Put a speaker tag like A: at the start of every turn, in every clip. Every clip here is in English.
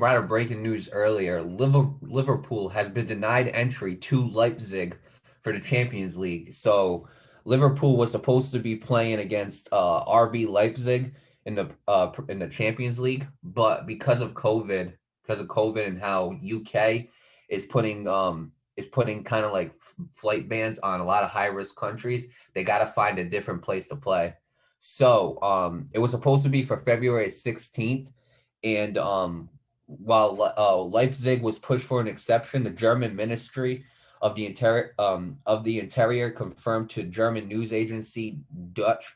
A: brought up breaking news earlier. Liverpool has been denied entry to Leipzig for the Champions League. So Liverpool was supposed to be playing against RB Leipzig in the Champions League, but because of COVID and how UK is putting kind of like flight bans on a lot of high risk countries, they got to find a different place to play. So it was supposed to be for February 16th, and while Leipzig was pushed for an exception, the German Ministry of the Interior confirmed to German news agency Dutch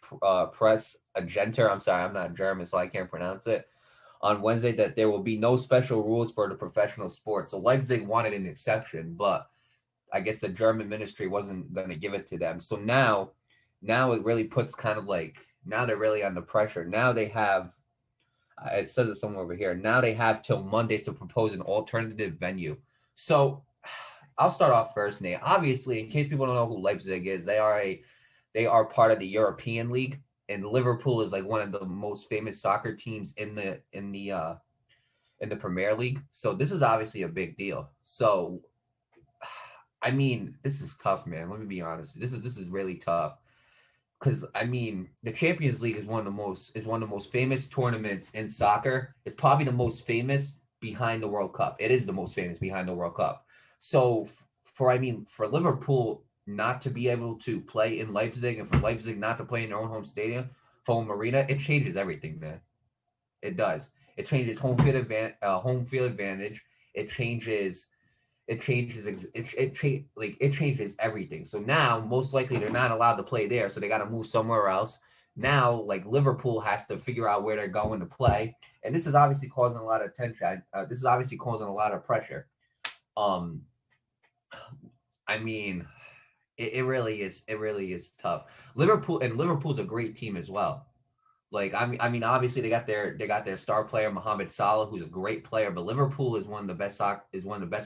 A: Press Agenter. I'm sorry, I'm not German, so I can't pronounce it. On Wednesday, that there will be no special rules for the professional sport. So Leipzig wanted an exception, but I guess the German ministry wasn't going to give it to them. So now it really puts kind of like now they're really under pressure. Now they have it says it somewhere over here. Now they have till Monday to propose an alternative venue. So I'll start off first, Nate. Obviously, in case people don't know who Leipzig is, they are part of the European League, and Liverpool is like one of the most famous soccer teams in the Premier League. So this is obviously a big deal. So I mean, this is tough, man. Let me be honest. This is really tough because I mean, the Champions League is one of the most famous tournaments in soccer. It's probably the most famous behind the World Cup. It is the most famous behind the World Cup. So for Liverpool not to be able to play in Leipzig and for Leipzig not to play in their own home stadium, home arena, it changes everything, man. It does. It changes home field advantage. It changes it changes everything. So now most likely they're not allowed to play there, so they got to move somewhere else. Now like Liverpool has to figure out where they're going to play, and this is obviously causing a lot of tension. This is obviously causing a lot of pressure. Um, I mean, it really is. It really is tough. Liverpool's a great team as well. Like I mean, obviously they got their star player Mohamed Salah, who's a great player. But Liverpool is one of the best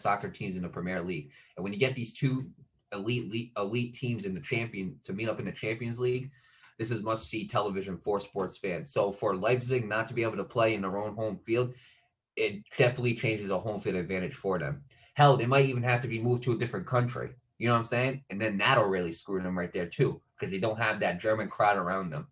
A: soccer teams in the Premier League. And when you get these two elite teams in the champion to meet up in the Champions League, this is must see television for sports fans. So for Leipzig not to be able to play in their own home field, it definitely changes a home field advantage for them. Hell, they might even have to be moved to a different country. You know what I'm saying? And then that'll really screw them right there too, because they don't have that German crowd around them.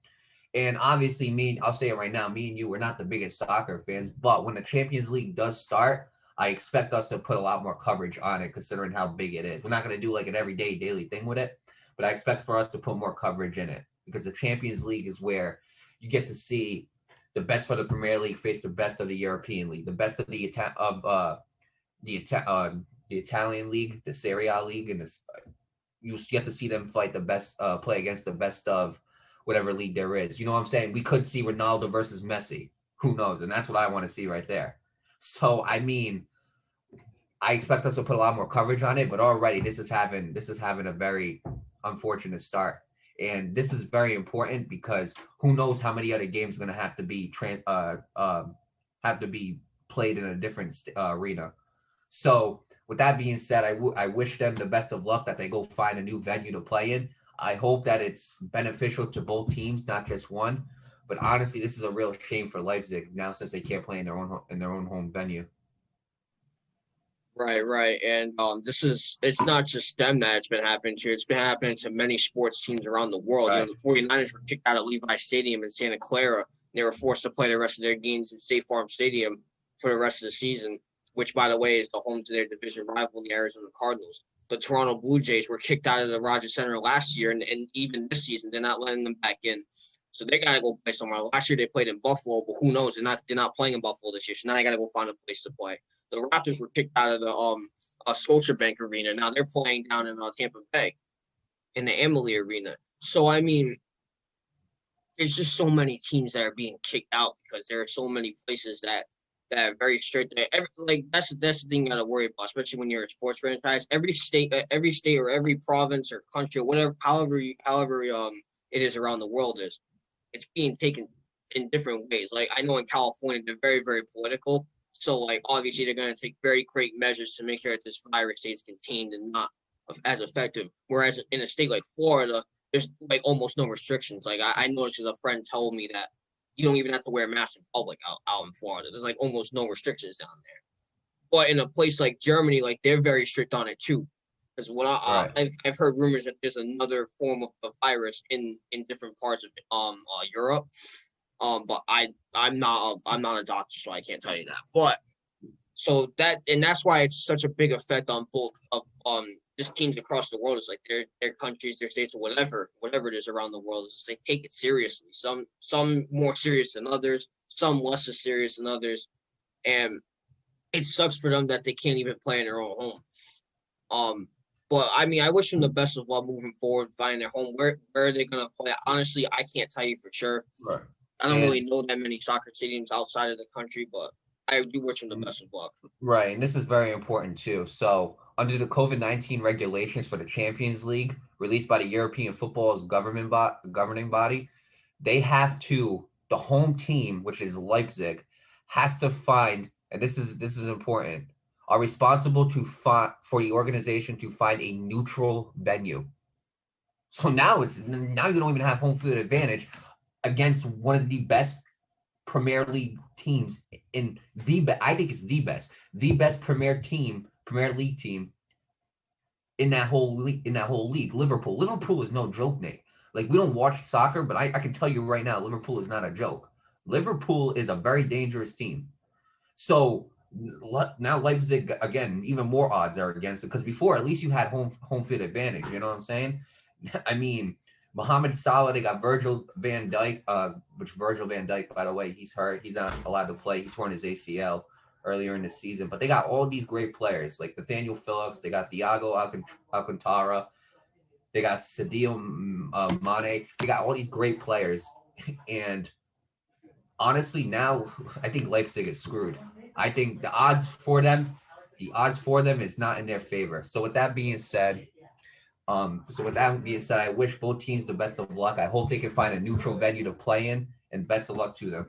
A: And obviously, I'll say it right now, me and you, we're not the biggest soccer fans, but when the Champions League does start, I expect us to put a lot more coverage on it, considering how big it is. We're not going to do like an everyday, daily thing with it, but I expect for us to put more coverage in it because the Champions League is where you get to see the best for the Premier League face the best of the European League, the best of the Italian league, the Serie A league, and you get to see them fight the best, play against the best of whatever league there is. You know what I'm saying? We could see Ronaldo versus Messi. Who knows? And that's what I want to see right there. So I mean, I expect us to put a lot more coverage on it, but already this is having a very unfortunate start. And this is very important because who knows how many other games are going to have to be played in a different arena. So with that being said, I wish them the best of luck that they go find a new venue to play in. I hope that it's beneficial to both teams, not just one. But honestly, this is a real shame for Leipzig now since they can't play in their own home venue.
B: Right, right. And it's not just them that it's been happening to. It's been happening to many sports teams around the world.
A: Right.
B: The 49ers were kicked out of Levi Stadium in Santa Clara. They were forced to play the rest of their games in State Farm Stadium for the rest of the season, which, by the way, is the home to their division rival, the Arizona Cardinals. The Toronto Blue Jays were kicked out of the Rogers Center last year, and even this season, they're not letting them back in. So they got to go play somewhere. Last year they played in Buffalo, but who knows? They're not playing in Buffalo this year. So now they got to go find a place to play. The Raptors were kicked out of the Scotiabank Arena. Now they're playing down in Tampa Bay in the Amalie Arena. So I mean, there's just so many teams that are being kicked out because there are so many places that are very strict. That's the thing you got to worry about, especially when you're a sports franchise. Every state or every province or country or whatever, however it is around the world it's being taken in different ways. Like I know in California they're very, very political. So like obviously they're going to take very great measures to make sure that this virus stays contained and not as effective. Whereas in a state like Florida, there's like almost no restrictions. Like I noticed because a friend told me that you don't even have to wear a mask in public out in Florida. There's like almost no restrictions down there. But in a place like Germany, like they're very strict on it too. Because what
A: Right.
B: I've heard rumors that there's another form of the virus in different parts of Europe. But I'm not a doctor, so I can't tell you that. But so that's why it's such a big effect on both of just teams across the world. It's like their countries, their states, or whatever it is around the world. It's like they take it seriously. Some more serious than others, some less serious than others, and it sucks for them that they can't even play in their own home. Um, but I mean, I wish them the best of luck moving forward, finding their home. Where are they gonna play? Honestly, I can't tell you for sure.
A: Right.
B: I don't really
A: And
B: know that many soccer stadiums outside of the country, but I do wish them the
A: mm,
B: best of luck.
A: right, and this is very important too. So, under the COVID-19 regulations for the Champions League, released by the European Football's governing body, they have to the home team, which is Leipzig, has to find, and this is important, are responsible to find for the organization to find a neutral venue. So now you don't even have home field advantage against one of the best Premier League teams in I think it's the best Premier League team in that whole league. Liverpool. Liverpool is no joke, Nate. Like we don't watch soccer, but I can tell you right now, Liverpool is not a joke. Liverpool is a very dangerous team. So now Leipzig again, even more odds are against it because before at least you had home field advantage. You know what I'm saying? I mean, Mohamed Salah, they got Virgil van Dijk, which Virgil van Dijk, by the way, he's hurt. He's not allowed to play. He torn his ACL earlier in the season. But they got all these great players like Nathaniel Phillips. They got Thiago Alcantara. They got Sadio Mane. They got all these great players. And honestly, now I think Leipzig is screwed. I think the odds for them is not in their favor. So with that being said, I wish both teams the best of luck. I hope they can find a neutral venue to play in, and best of luck to them.